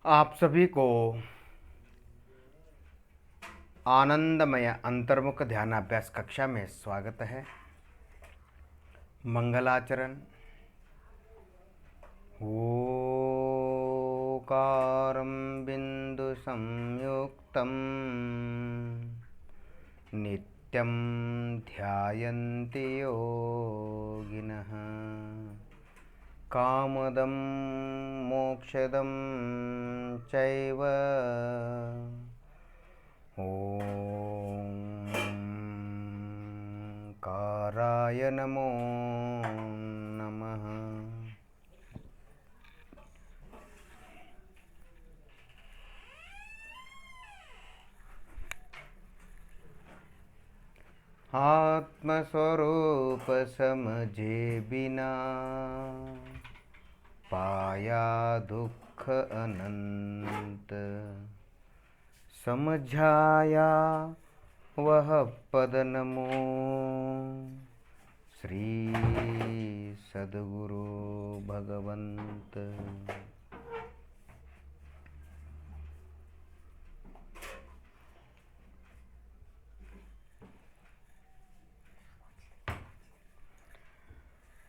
आप सभी को आनंदमय अंतर्मुख ध्यानाभ्यास कक्षा में स्वागत है। मंगलाचरण। ओकारं बिंदु संयुक्तं नित्यं ध्यायन्ति योगिनः कामदं मोक्षदं चैव काराय नमो नमः। आत्मस्वरूप समझे बिना पाया दुख अनंत, समझाया वह पद नमो श्री सद्गुरु भगवंत।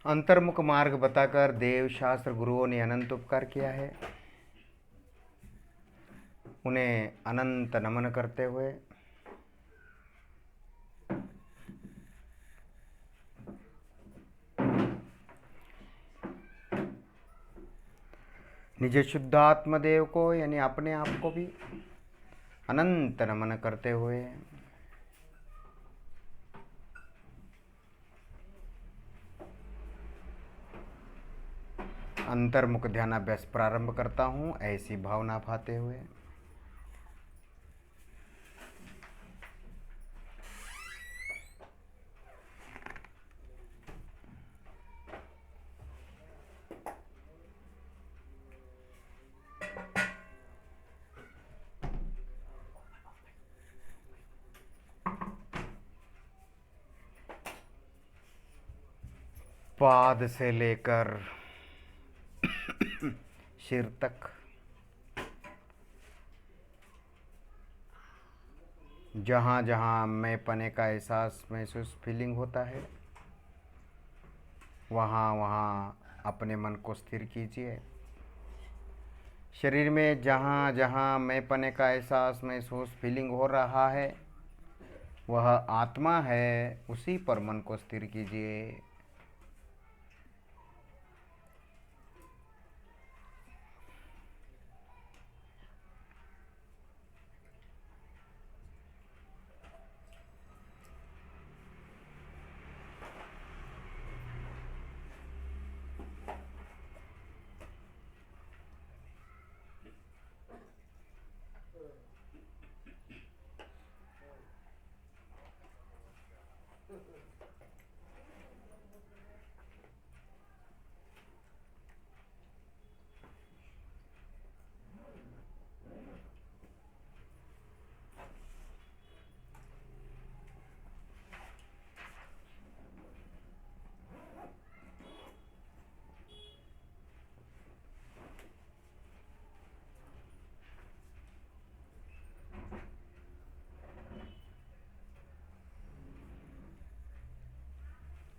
अंतर्मुख मार्ग बताकर देव शास्त्र गुरुओं ने अनंत उपकार किया है। उन्हें अनंत नमन करते हुए निज शुद्धात्म देव को यानी अपने आप को भी अनंत नमन करते हुए अंतर्मुख ध्यानाभ्यास प्रारंभ करता हूँ। ऐसी भावना भाते हुए पाद से लेकर सिर तक जहाँ जहाँ मैं पने का एहसास महसूस फीलिंग होता है, वहाँ वहाँ अपने मन को स्थिर कीजिए। शरीर में जहाँ जहाँ मैं पने का एहसास महसूस फीलिंग हो रहा है, वह आत्मा है, उसी पर मन को स्थिर कीजिए।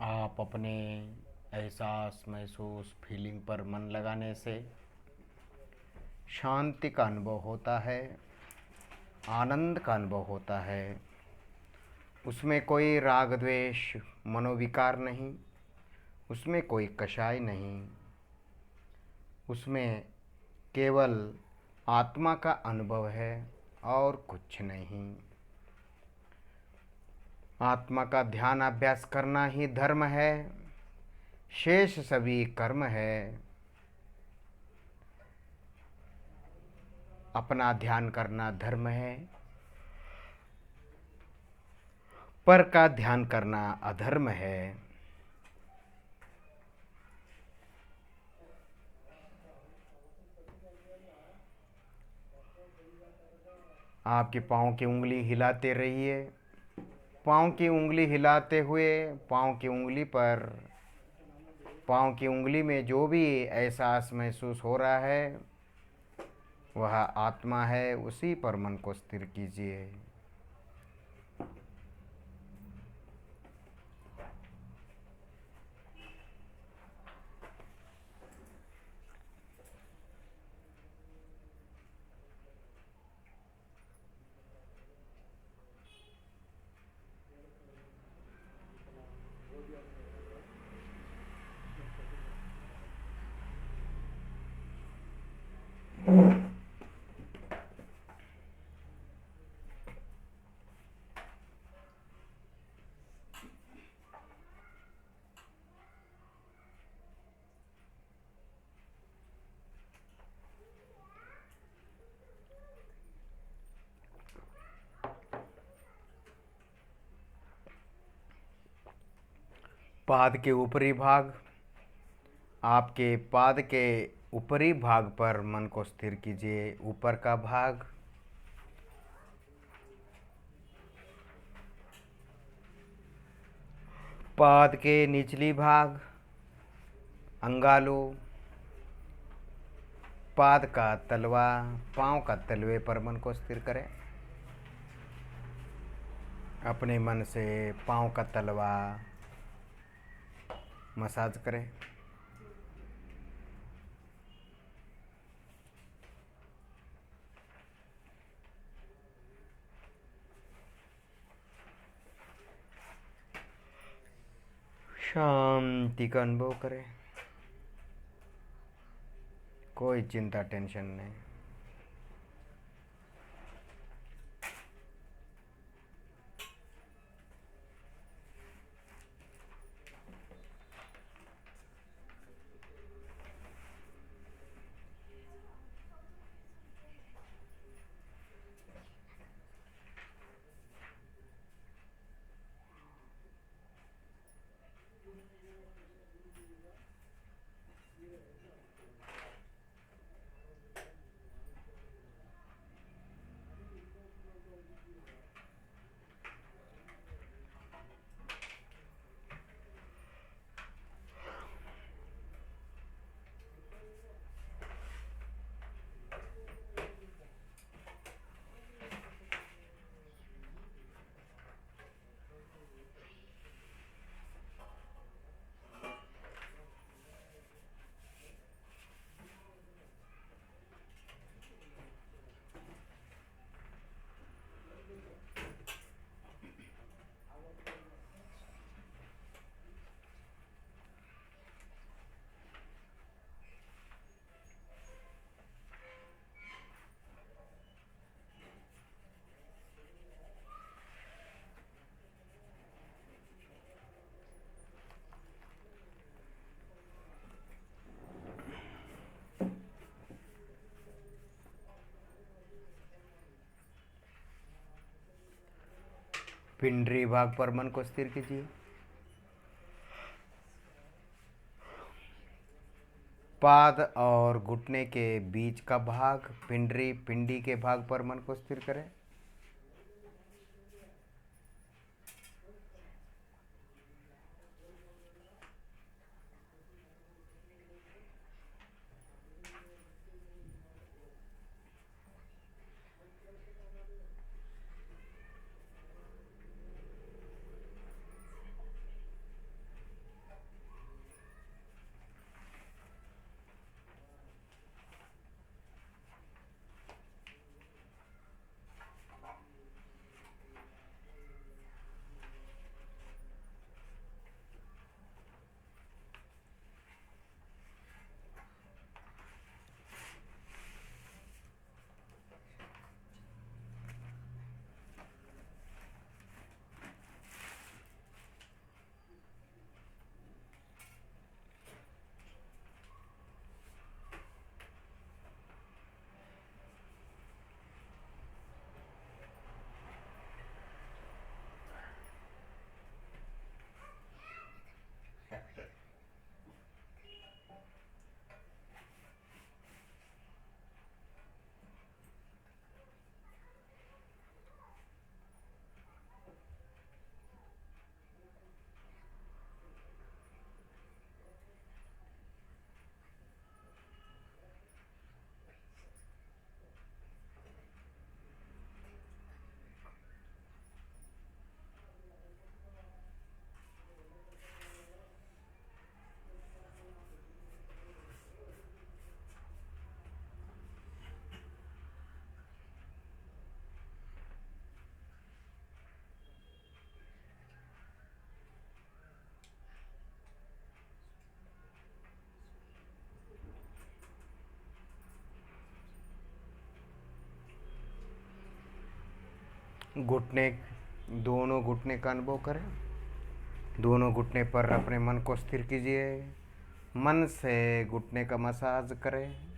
आप अपने एहसास महसूस फीलिंग पर मन लगाने से शांति का अनुभव होता है, आनंद का अनुभव होता है। उसमें कोई राग द्वेष मनोविकार नहीं, उसमें कोई कषाय नहीं, उसमें केवल आत्मा का अनुभव है और कुछ नहीं। आत्मा का ध्यान अभ्यास करना ही धर्म है, शेष सभी कर्म है। अपना ध्यान करना धर्म है, पर का ध्यान करना अधर्म है। आपके पाँव की उंगली हिलाते रहिए। पाँव की उंगली हिलाते हुए पाँव की उंगली पर, पाँव की उंगली में जो भी एहसास महसूस हो रहा है, वह आत्मा है, उसी पर मन को स्थिर कीजिए। पाद के ऊपरी भाग, आपके पाद के ऊपरी भाग पर मन को स्थिर कीजिए। ऊपर का भाग, पाद के निचली भाग, अंगालू, पाद का तलवा, पांव का तलवे पर मन को स्थिर करें। अपने मन से पांव का तलवा मसाज करें। शांति का अनुभव करें। कोई चिंता टेंशन नहीं। पिंडरी भाग पर मन को स्थिर कीजिए। पाद और घुटने के बीच का भाग, पिंडरी, पिंडी के भाग पर मन को स्थिर करें। घुटने, दोनों घुटने का अनुभव करें। दोनों घुटने पर अपने मन को स्थिर कीजिए। मन से घुटने का मसाज करें।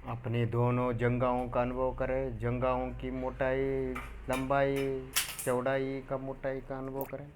अपने दोनों जंघाओं का अनुभव करें। जंघाओं की मोटाई, लंबाई, चौड़ाई का, मोटाई का अनुभव करें।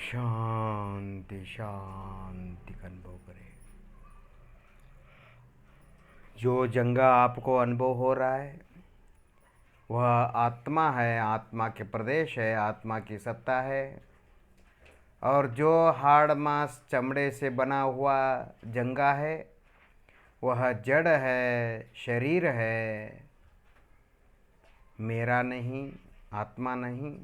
शांति शांति का अनुभव करें। जो जंगा आपको अनुभव हो रहा है वह आत्मा है, आत्मा के प्रदेश है, आत्मा की सत्ता है। और जो हाड़ मांस चमड़े से बना हुआ जंगा है वह जड़ है, शरीर है, मेरा नहीं, आत्मा नहीं।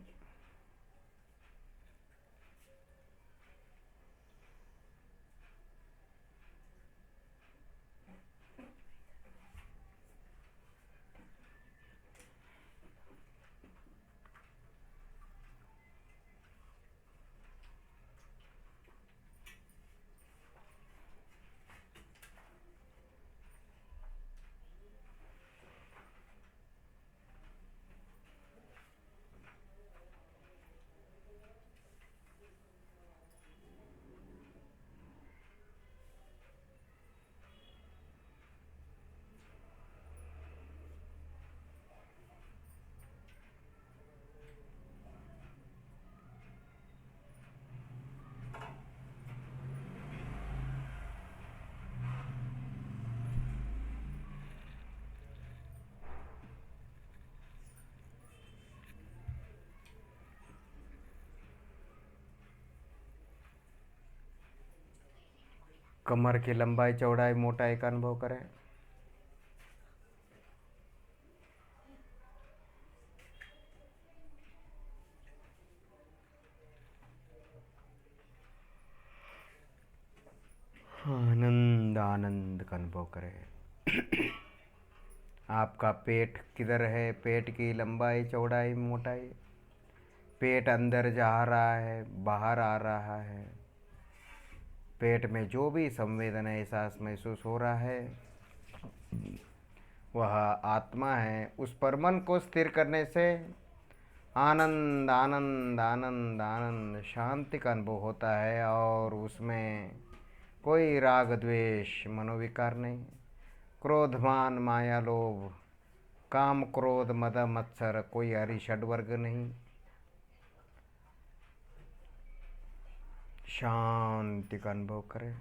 कमर की लंबाई चौड़ाई मोटाई का अनुभव करें। आनंद आनंद का अनुभव करें। आपका पेट किधर है, पेट की लंबाई चौड़ाई मोटाई, पेट अंदर जा रहा है बाहर आ रहा है, पेट में जो भी संवेदना एहसास महसूस हो रहा है वह आत्मा है। उस पर मन को स्थिर करने से आनंद आनंद आनंद आनंद शांति का अनुभव होता है और उसमें कोई राग द्वेष मनोविकार नहीं, क्रोध मान माया लोभ काम क्रोध मद मत्सर कोई अरिषड वर्ग नहीं। शांति का अनुभव करें।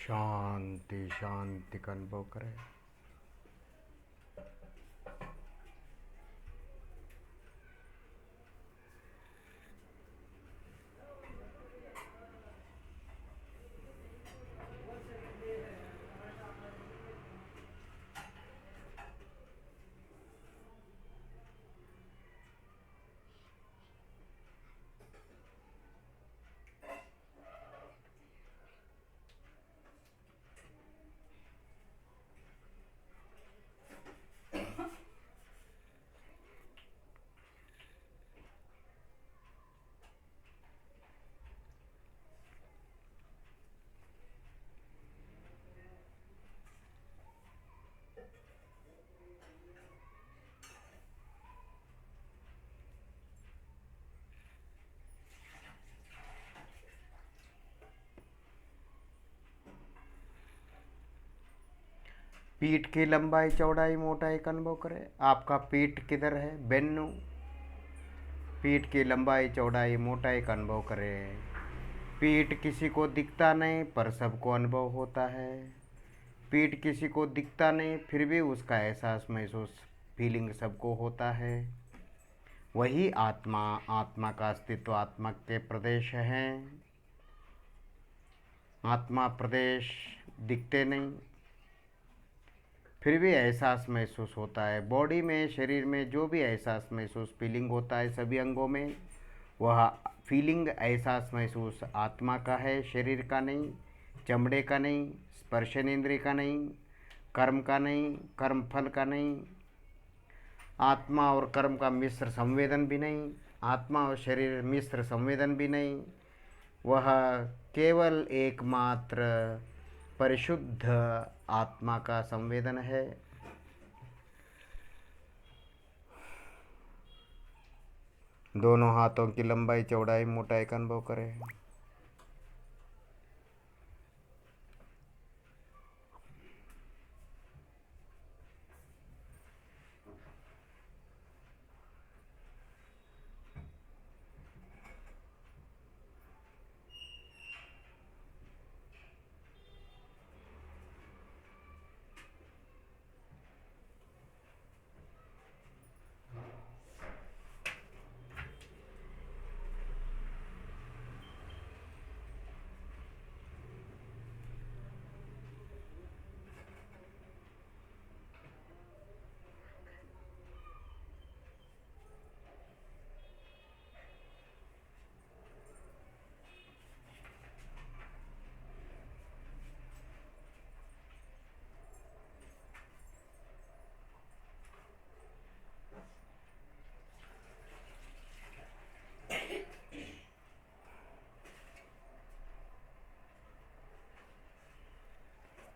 शांति शांति का अनुभव करें। पीठ की लंबाई चौड़ाई मोटाई का अनुभव करें। आपका पीठ किधर है, बेन्नू, पीठ की लंबाई चौड़ाई मोटाई का अनुभव करें। पीठ किसी को दिखता नहीं पर सबको अनुभव होता है। पीठ किसी को दिखता नहीं फिर भी उसका एहसास महसूस फीलिंग सबको होता है। वही आत्मा, आत्मा का अस्तित्व आत्मा के प्रदेश हैं। आत्मा प्रदेश दिखते नहीं फिर भी एहसास महसूस होता है। बॉडी में, शरीर में जो भी एहसास महसूस फीलिंग होता है सभी अंगों में, वह फीलिंग एहसास महसूस आत्मा का है, शरीर का नहीं, चमड़े का नहीं, स्पर्शनेंद्रिय का नहीं, कर्म का नहीं, कर्म फल का नहीं, आत्मा और कर्म का मिश्र संवेदन भी नहीं। आत्मा और शरीर मिश्र संवेदन भी नहीं, वह केवल एकमात्र परिशुद्ध आत्मा का संवेदन है। दोनों हाथों की लंबाई चौड़ाई मोटाई का अनुभव करें।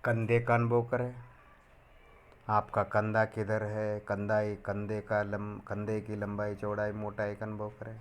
कंधे का अनुभव करें। आपका कंधा किधर है, कंधे की लंबाई चौड़ाई मोटाई का अनुभव करें।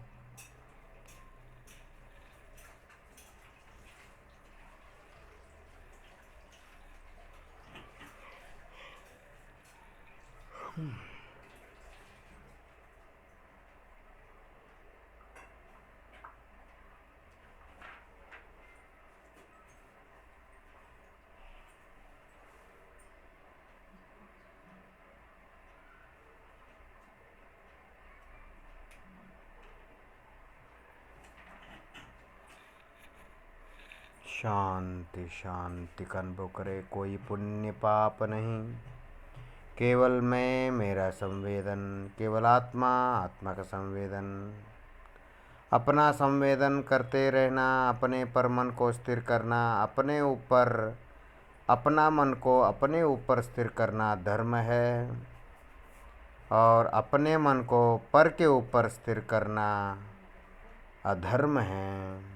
शांति शांति का अनुभव करे। कोई पुण्य पाप नहीं, केवल मैं, मेरा संवेदन, केवल आत्मा, आत्मा का संवेदन। अपना संवेदन करते रहना, अपने पर मन को स्थिर करना, अपने ऊपर, अपना मन को अपने ऊपर स्थिर करना धर्म है, और अपने मन को पर के ऊपर स्थिर करना अधर्म है,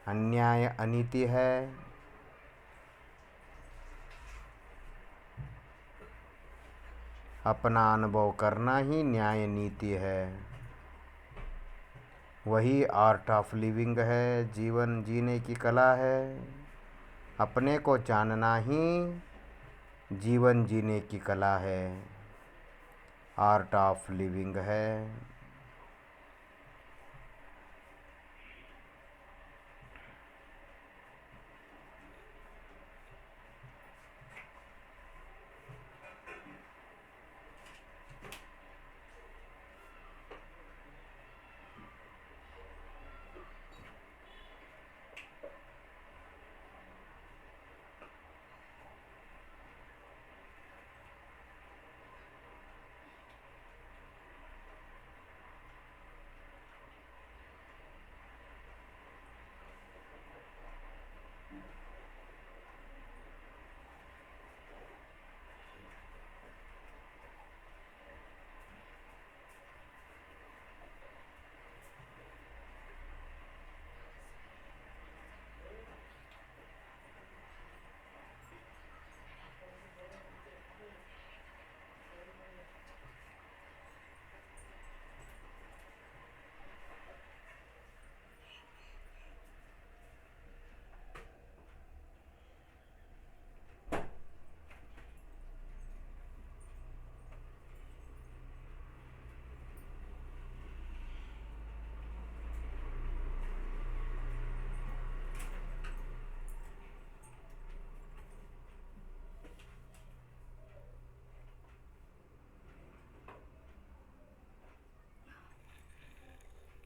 अन्याय, अनीति है। अपना अनुभव करना ही न्याय नीति है, वही आर्ट ऑफ लिविंग है, जीवन जीने की कला है। अपने को जानना ही जीवन जीने की कला है, आर्ट ऑफ लिविंग है।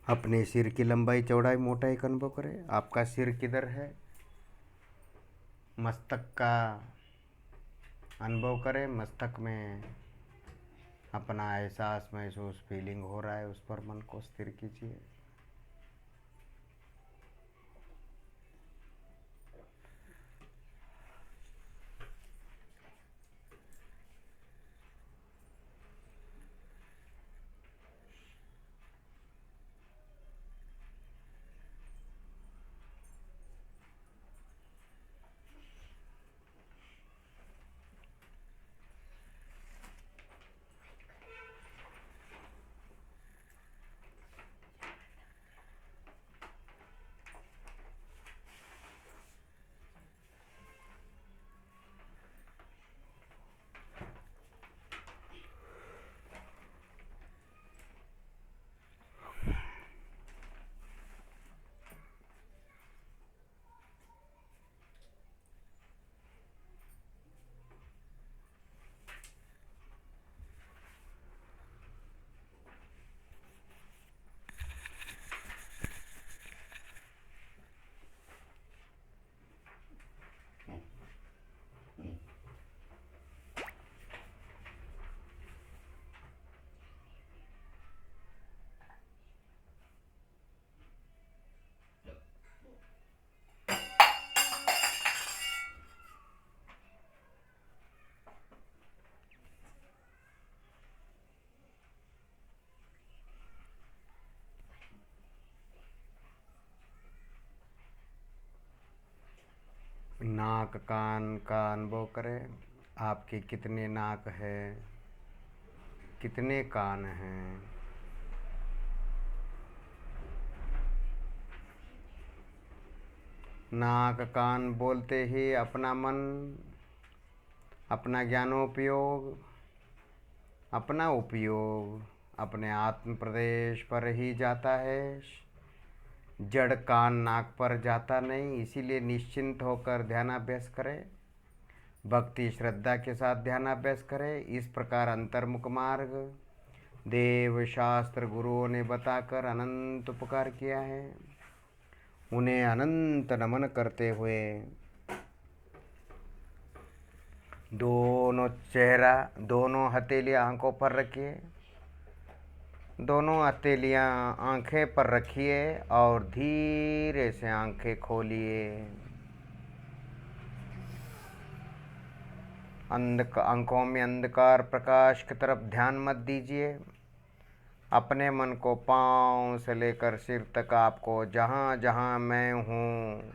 अपने सिर की लंबाई चौड़ाई मोटाई का अनुभव करें। आपका सिर किधर है, मस्तक का अनुभव करें। मस्तक में अपना एहसास, महसूस, फीलिंग हो रहा है, उस पर मन को स्थिर कीजिए। नाक कान का अनुभव करें। आपके कितने नाक है, कितने कान हैं। नाक कान बोलते ही अपना मन, अपना ज्ञानोपयोग, अपना उपयोग अपने आत्म प्रदेश पर ही जाता है। जड़ कान नाक पर जाता नहीं। इसीलिए निश्चिंत होकर ध्यानाभ्यास करें, भक्ति श्रद्धा के साथ ध्यानाभ्यास करें। इस प्रकार अंतर्मुख मार्ग देव शास्त्र गुरुओं ने बताकर अनंत उपकार किया है। उन्हें अनंत नमन करते हुए दोनों चेहरा, दोनों हथेलियाँ आंखों पर रखिए, दोनों हथेलियाँ आंखें पर रखिए और धीरे से आंखें खोलिए। आंखों में अंधकार प्रकाश की तरफ ध्यान मत दीजिए। अपने मन को पाँव से लेकर सिर तक आपको जहाँ जहाँ मैं हूँ,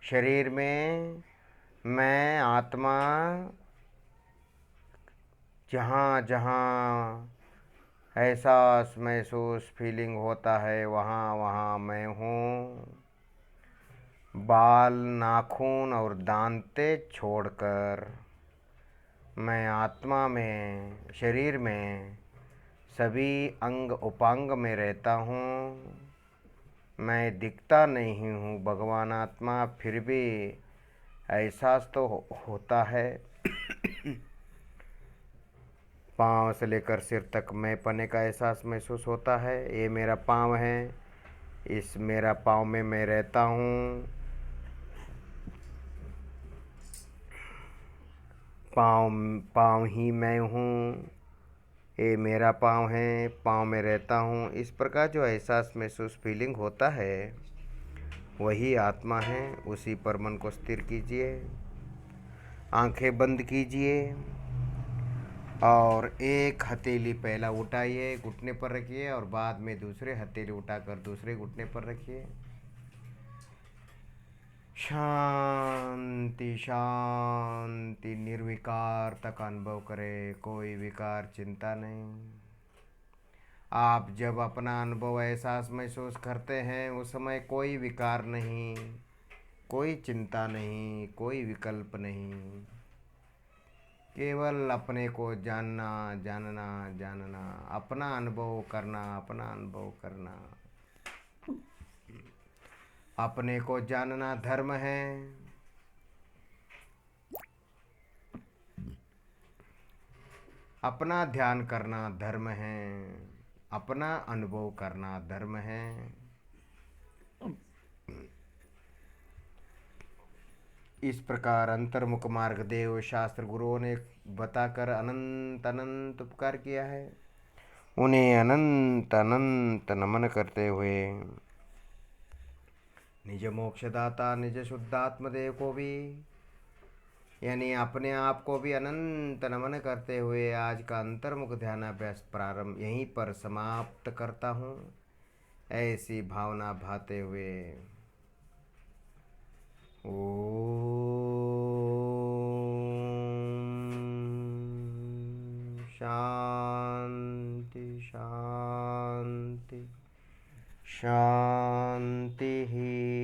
शरीर में मैं आत्मा, जहाँ जहाँ एहसास महसूस फीलिंग होता है वहाँ वहाँ मैं हूँ। बाल नाखून और दांते छोड़कर मैं आत्मा में, शरीर में सभी अंग उपांग में रहता हूँ। मैं दिखता नहीं हूँ भगवान आत्मा, फिर भी एहसास तो होता है। पाँव से लेकर सिर तक मैं पने का एहसास महसूस होता है। ये मेरा पाँव है, इस मेरा पाँव में मैं रहता हूँ। पाँव पाँव ही मैं हूँ, ये मेरा पाँव है, पाँव में रहता हूँ। इस प्रकार जो एहसास महसूस फीलिंग होता है वही आत्मा है। उसी पर मन को स्थिर कीजिए, आंखें बंद कीजिए और एक हथेली पहला उठाइए, घुटने पर रखिए और बाद में दूसरे हथेली उठाकर दूसरे घुटने पर रखिए। शांति शांति निर्विकार तक अनुभव करें, कोई विकार चिंता नहीं। आप जब अपना अनुभव एहसास महसूस करते हैं उस समय कोई विकार नहीं, कोई चिंता नहीं, कोई विकल्प नहीं। केवल अपने को जानना जानना जानना, अपना अनुभव करना, अपना अनुभव करना। अपने को जानना धर्म है। अपना ध्यान करना धर्म है। अपना अनुभव करना धर्म है। इस प्रकार अंतर्मुख मार्ग देव शास्त्र गुरुओं ने बताकर अनंत अनंत उपकार किया है। उन्हें अनंत अनंत नमन करते हुए निज मोक्षदाता निज शुद्धात्म देव को भी, यानी अपने आप को भी अनंत नमन करते हुए आज का अंतर्मुख ध्यानाभ्यास प्रारंभ यहीं पर समाप्त करता हूँ। ऐसी भावना भाते हुए शांति शांति शांति ही।